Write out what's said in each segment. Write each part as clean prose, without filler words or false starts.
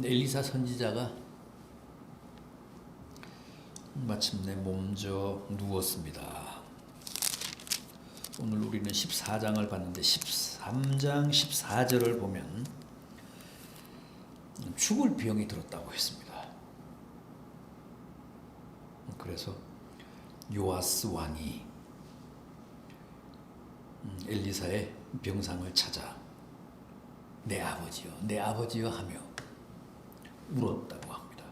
엘리사 선지자가 마침내 몸져 누웠습니다. 오늘 우리는 14장을 봤는데 13장 14절을 보면 죽을 병이 들었다고 했습니다. 그래서 요아스 왕이 엘리사의 병상을 찾아 내 아버지여 하며 울었다고 합니다.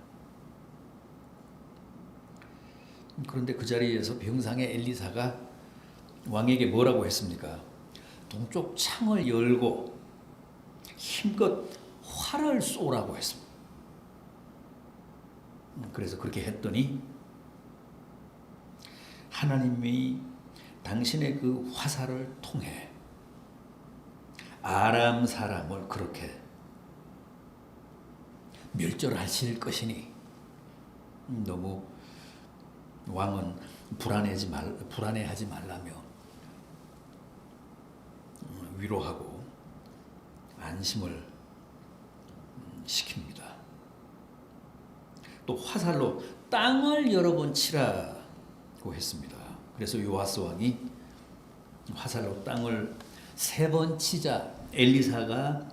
그런데 그 자리에서 병상의 엘리사가 왕에게 뭐라고 했습니까? 동쪽 창을 열고 힘껏 활을 쏘라고 했습니다. 그래서 그렇게 했더니 하나님이 당신의 그 화살을 통해 아람 사람을 그렇게 멸절하실 것이니 너무 왕은 불안해하지 말라며 위로하고 안심을 시킵니다. 또 화살로 땅을 여러 번 치라고 했습니다. 그래서 요아스 왕이 화살로 땅을 3번 치자 엘리사가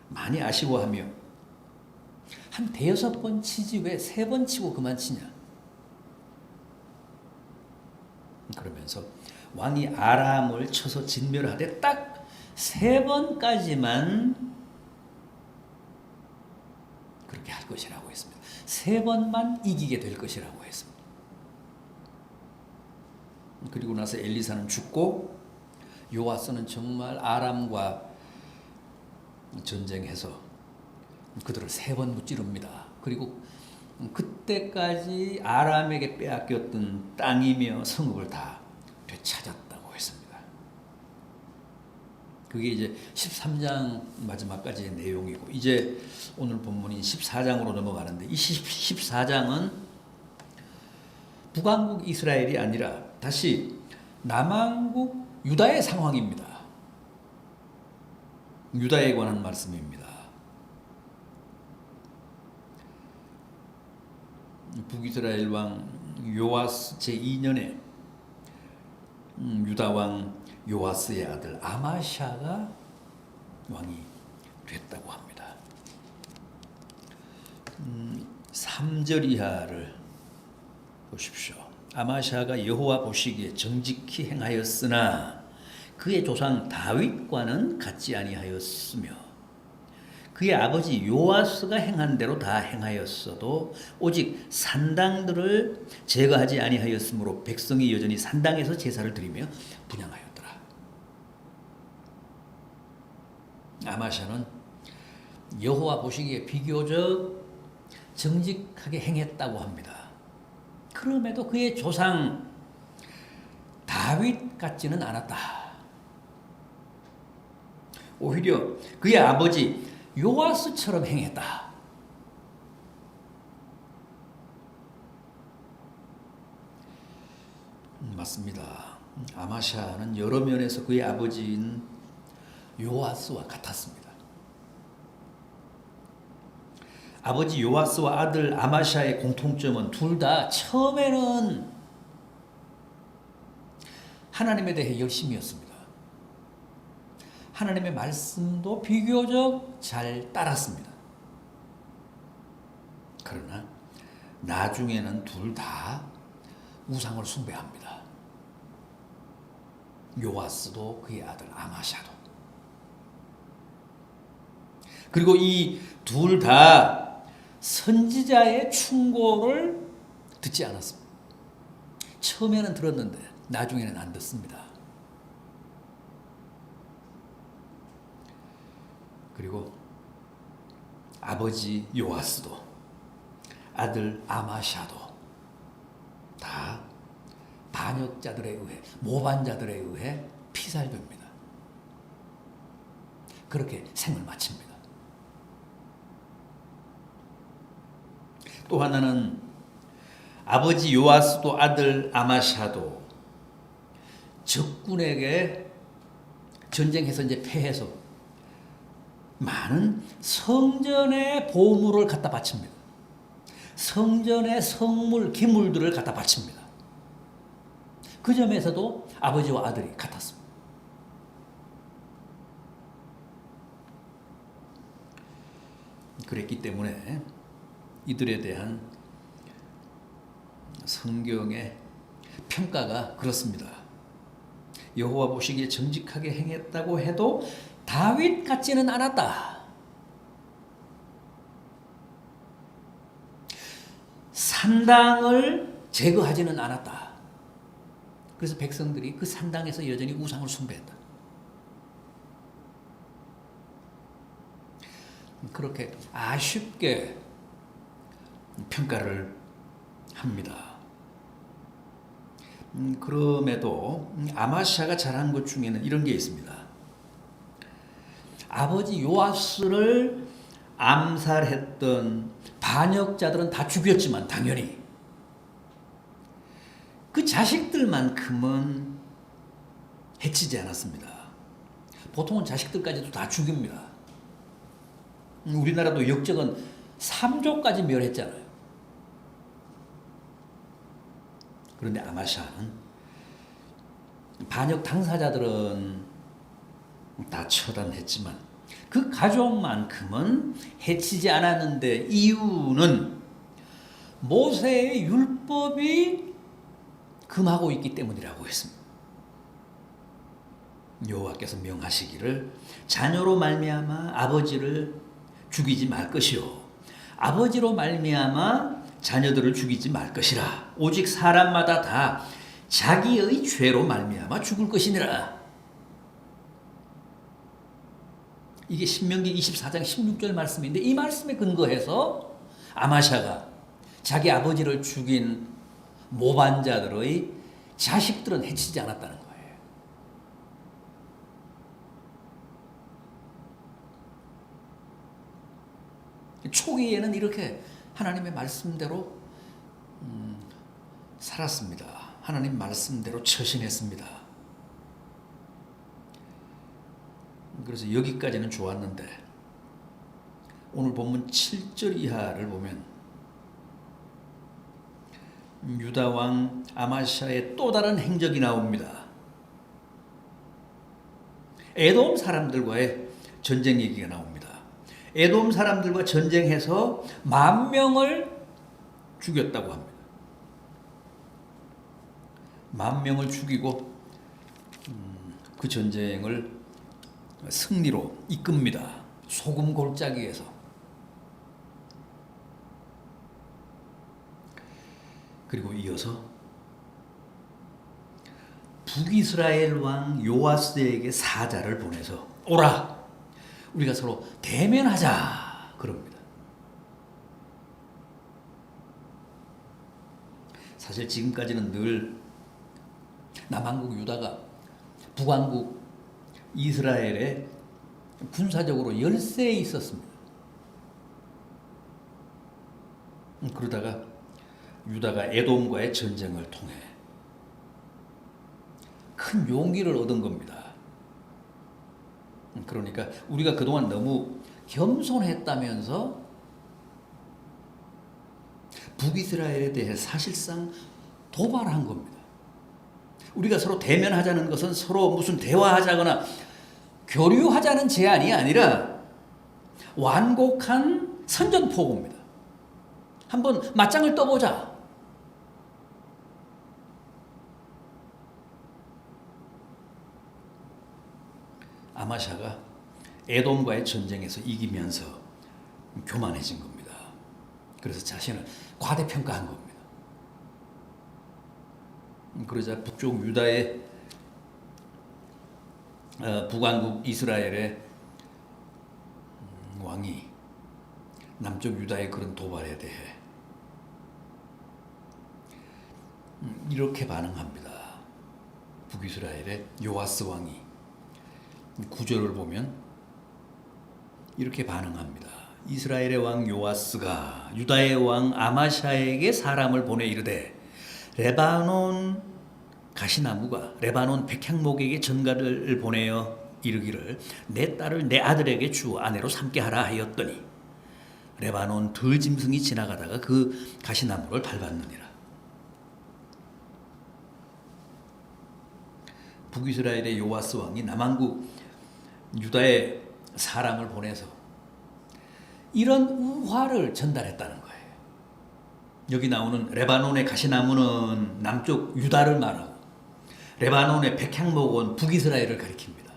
많이 아쉬워하며 한 5번 치지 왜 3번 치고 그만 치냐. 그러면서 왕이 아람을 쳐서 진멸하되 딱 3번까지만 그렇게 할 것이라고 했습니다. 3번만 이기게 될 것이라고 했습니다. 그리고 나서 엘리사는 죽고 요아스는 정말 아람과 전쟁해서 그들을 3번 무찌릅니다. 그리고 그때까지 아람에게 빼앗겼던 땅이며 성읍을 다 되찾았다고 했습니다. 그게 이제 13장 마지막까지의 내용이고, 이제 오늘 본문인 14장으로 넘어가는데, 이 14장은 북왕국 이스라엘이 아니라 다시 남왕국 유다의 상황입니다. 유다에 관한 말씀입니다. 북이스라엘 왕 요아스 제2년에 유다 왕 요아스의 아들 아마샤가 왕이 됐다고 합니다. 3절 이하를 보십시오. 아마샤가 여호와 보시기에 정직히 행하였으나 그의 조상 다윗과는 같지 아니하였으며 그의 아버지 요아스가 행한 대로 다 행하였어도 오직 산당들을 제거하지 아니하였으므로 백성이 여전히 산당에서 제사를 드리며 분향하였더라. 아마샤는 여호와 보시기에 비교적 정직하게 행했다고 합니다. 그럼에도 그의 조상 다윗 같지는 않았다. 오히려 그의 아버지 요아스처럼 행했다. 맞습니다. 아마샤는 여러 면에서 그의 아버지인 요아스와 같았습니다. 아버지 요아스와 아들 아마샤의 공통점은 둘 다 처음에는 하나님에 대해 열심이었습니다. 하나님의 말씀도 비교적 잘 따랐습니다. 그러나 나중에는 둘 다 우상을 숭배합니다. 요아스도 그의 아들 아마샤도. 그리고 이 둘 다 선지자의 충고를 듣지 않았습니다. 처음에는 들었는데 나중에는 안 듣습니다. 그리고 아버지 요아스도 아들 아마샤도 다 반역자들에 의해, 모반자들에 의해 피살됩니다. 그렇게 생을 마칩니다. 또 하나는 아버지 요아스도 아들 아마샤도 적군에게 전쟁해서 이제 패해서 많은 성전의 보물을 갖다 바칩니다. 성전의 성물, 기물들을 갖다 바칩니다. 그 점에서도 아버지와 아들이 같았습니다. 그랬기 때문에 이들에 대한 성경의 평가가 그렇습니다. 여호와 보시기에 정직하게 행했다고 해도 다윗 같지는 않았다. 산당을 제거하지는 않았다. 그래서 백성들이 그 산당에서 여전히 우상을 숭배했다. 그렇게 아쉽게 평가를 합니다. 그럼에도 아마시아가 잘한 것 중에는 이런 게 있습니다. 아버지 요아스를 암살했던 반역자들은 다 죽였지만 당연히 그 자식들만큼은 해치지 않았습니다. 보통은 자식들까지도 다 죽입니다. 우리나라도 역적은 3조까지 멸했잖아요. 그런데 아마시아는 반역 당사자들은 다 처단했지만 그 가족만큼은 해치지 않았는데 이유는 모세의 율법이 금하고 있기 때문이라고 했습니다. 여호와께서 명하시기를 자녀로 말미암아 아버지를 죽이지 말 것이요 아버지로 말미암아 자녀들을 죽이지 말 것이라. 오직 사람마다 다 자기의 죄로 말미암아 죽을 것이니라. 이게 신명기 24장 16절 말씀인데 이 말씀에 근거해서 아마샤가 자기 아버지를 죽인 모반자들의 자식들은 해치지 않았다는 거예요. 초기에는 이렇게 하나님의 말씀대로 살았습니다. 하나님 말씀대로 처신했습니다. 그래서 여기까지는 좋았는데 오늘 본문 7절 이하를 보면 유다 왕 아마시아의 또 다른 행적이 나옵니다. 에돔 사람들과의 전쟁 얘기가 나옵니다. 에돔 사람들과 전쟁해서 10,000명을 죽였다고 합니다. 10,000명을 죽이고 그 전쟁을 승리로 이끕니다. 소금 골짜기에서. 그리고 이어서 북이스라엘 왕 요아스에게 사자를 보내서 오라 우리가 서로 대면하자 그럽니다. 사실 지금까지는 늘 남한국 유다가 북왕국 이스라엘에 군사적으로 열세에 있었습니다. 그러다가 유다가 에돔과의 전쟁을 통해 큰 용기를 얻은 겁니다. 그러니까 우리가 그동안 너무 겸손했다면서 북이스라엘에 대해 사실상 도발한 겁니다. 우리가 서로 대면하자는 것은 서로 무슨 대화하자거나 교류하자는 제안이 아니라 완곡한 선전포고입니다. 한번 맞짱을 떠보자. 아마샤가 에돔과의 전쟁에서 이기면서 교만해진 겁니다. 그래서 자신을 과대평가한 겁니다. 그러자 북쪽 유다의 북왕국 이스라엘의 왕이 남쪽 유다의 그런 도발에 대해 이렇게 반응합니다. 북이스라엘의 요아스 왕이 9절을 보면 이렇게 반응합니다. 이스라엘의 왕 요아스가 유다의 왕 아마샤에게 사람을 보내 이르되 레바논 가시나무가 레바논 백향목에게 전가를 보내어 이르기를 내 딸을 내 아들에게 주어 아내로 삼게 하라 하였더니 레바논 들짐승이 지나가다가 그 가시나무를 밟았느니라. 북이스라엘의 요아스 왕이 남한국 유다에 사람을 보내서 이런 우화를 전달했다는 거예요. 여기 나오는 레바논의 가시나무는 남쪽 유다를 말하고 레바논의 백향목은 북이스라엘을 가리킵니다.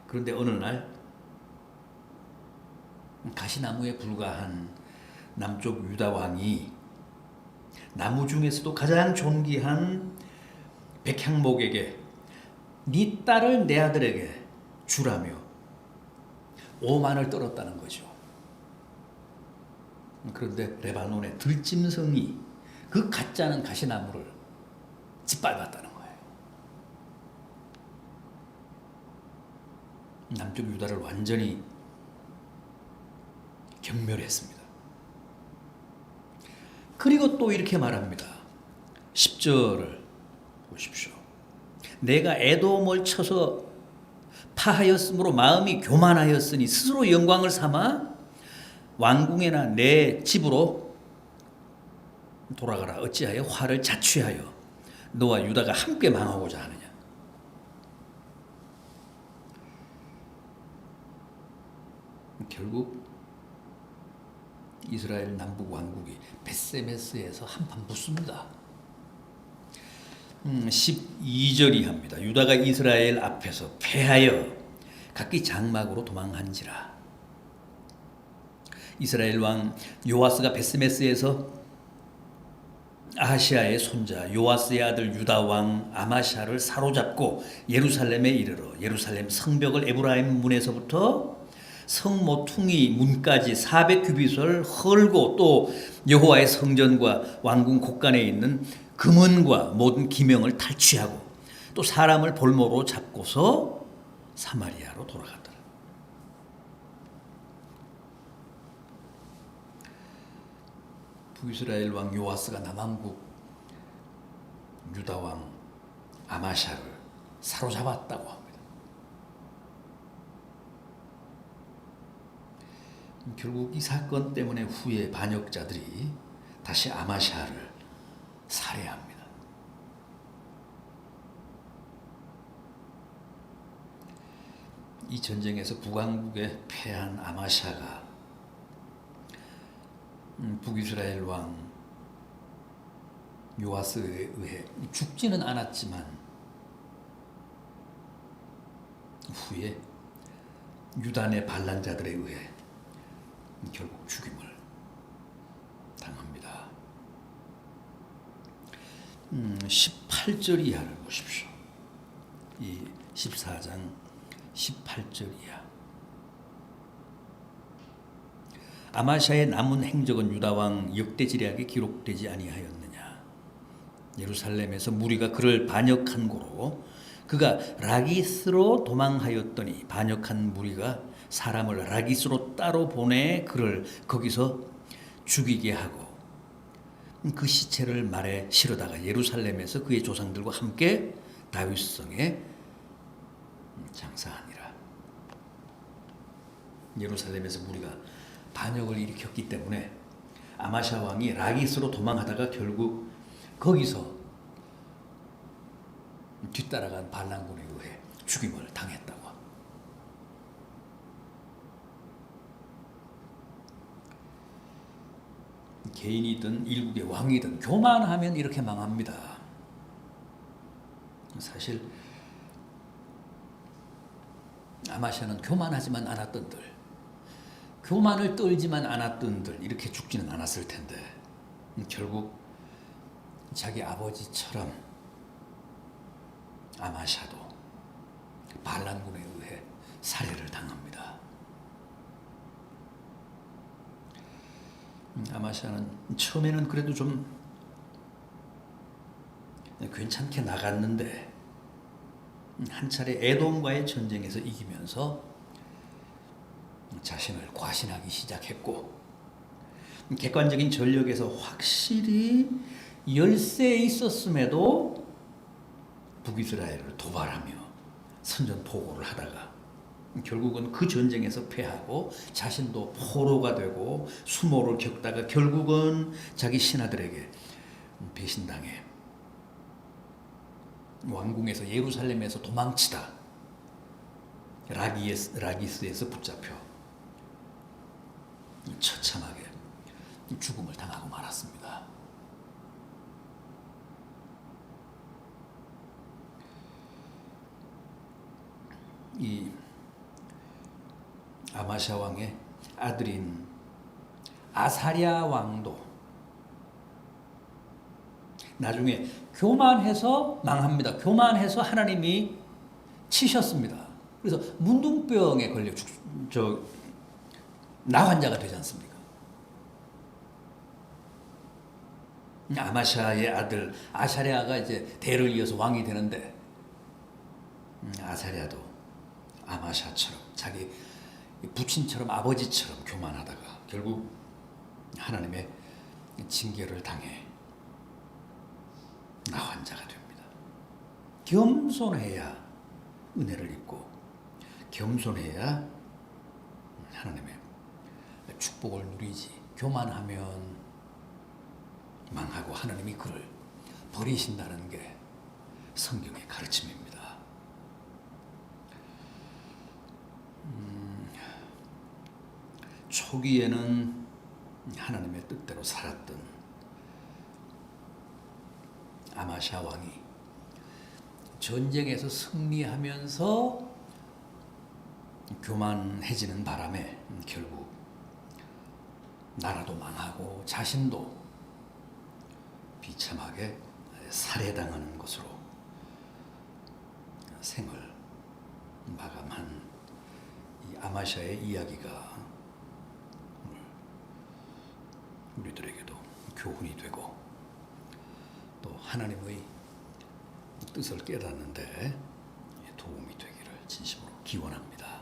그런데 어느 날 가시나무에 불과한 남쪽 유다 왕이 나무 중에서도 가장 존귀한 백향목에게 네 딸을 내 아들에게 주라며 오만을 떨었다는 거죠. 그런데 레바논의 들짐승이 그 가짜는 가시나무를 짓밟았다는 거예요. 남쪽 유다를 완전히 경멸했습니다. 그리고 또 이렇게 말합니다. 10절을 보십시오. 내가 에돔을 쳐서 파하였으므로 마음이 교만하였으니 스스로 영광을 삼아 왕궁에나 내 집으로 돌아가라. 어찌하여 화를 자취하여 너와 유다가 함께 망하고자 하느냐. 결국 이스라엘 남북 왕국이 벳세메스에서 한판 붙습니다. 12절이 합니다. 유다가 이스라엘 앞에서 패하여 각기 장막으로 도망한지라. 이스라엘 왕 요아스가 벳세메스에서 아하시아의 손자 요아스의 아들 유다 왕 아마샤를 사로잡고 예루살렘에 이르러 예루살렘 성벽을 에브라임 문에서부터 성 모퉁이 문까지 400규빗을 헐고 또 여호와의 성전과 왕궁 곳간에 있는 금은과 모든 기명을 탈취하고 또 사람을 볼모로 잡고서 사마리아로 돌아갔더라. 북이스라엘 왕 요아스가 남한국 유다 왕 아마샤를 사로잡았다고 합니다. 결국 이 사건 때문에 후에 반역자들이 다시 아마샤를 살해합니다. 이 전쟁에서 북왕국에 패한 아마샤가 북이스라엘 왕 요아스에 의해 죽지는 않았지만 후에 유단의 반란자들에 의해 결국 죽임을 당합니다. 18절 이하를 보십시오. 이 14장 18절 이하. 아마샤의 남은 행적은 유다왕 역대지략에 기록되지 아니하였느냐. 예루살렘에서 무리가 그를 반역한 고로 그가 라기스로 도망하였더니 반역한 무리가 사람을 라기스로 따로 보내 그를 거기서 죽이게 하고 그 시체를 말에 실어다가 예루살렘에서 그의 조상들과 함께 다윗성에 장사하니라. 예루살렘에서 무리가 반역을 일으켰기 때문에 아마샤 왕이 라기스로 도망하다가 결국 거기서 뒤따라간 반란군에 의해 죽임을 당했다고 합니다. 개인이든 일국의 왕이든 교만하면 이렇게 망합니다. 사실 아마샤는 교만하지만 않았던들, 교만을 떨지만 않았던들 이렇게 죽지는 않았을 텐데 결국 자기 아버지처럼 아마샤도 반란군에 의해 살해를 당합니다. 아마샤는 처음에는 그래도 좀 괜찮게 나갔는데 한 차례 에돔과의 전쟁에서 이기면서 자신을 과신하기 시작했고 객관적인 전력에서 확실히 열세에 있었음에도 북이스라엘을 도발하며 선전포고를 하다가 결국은 그 전쟁에서 패하고 자신도 포로가 되고 수모를 겪다가 결국은 자기 신하들에게 배신당해 왕궁에서 예루살렘에서 도망치다 라기스에서 붙잡혀 처참하게 죽음을 당하고 말았습니다. 이 아마샤 왕의 아들인 아사랴 왕도 나중에 교만해서 망합니다. 교만해서 하나님이 치셨습니다. 그래서 문둥병에 걸려 나환자가 되지 않습니까? 아마샤의 아들 아사랴가 이제 대를 이어서 왕이 되는데 아사랴도 아마샤처럼 자기 부친처럼 아버지처럼 교만하다가 결국 하나님의 징계를 당해 나환자가 됩니다. 겸손해야 은혜를 입고 겸손해야 하나님의 축복을 누리지. 교만하면 망하고 하나님이 그를 버리신다는 게 성경의 가르침입니다. 초기에는 하나님의 뜻대로 살았던 아마샤 왕이 전쟁에서 승리하면서 교만해지는 바람에 결국 나라도 망하고 자신도 비참하게 살해당하는 것으로 생을 마감한 이 아마샤의 이야기가 우리들에게도 교훈이 되고 또 하나님의 뜻을 깨닫는 데 도움이 되기를 진심으로 기원합니다.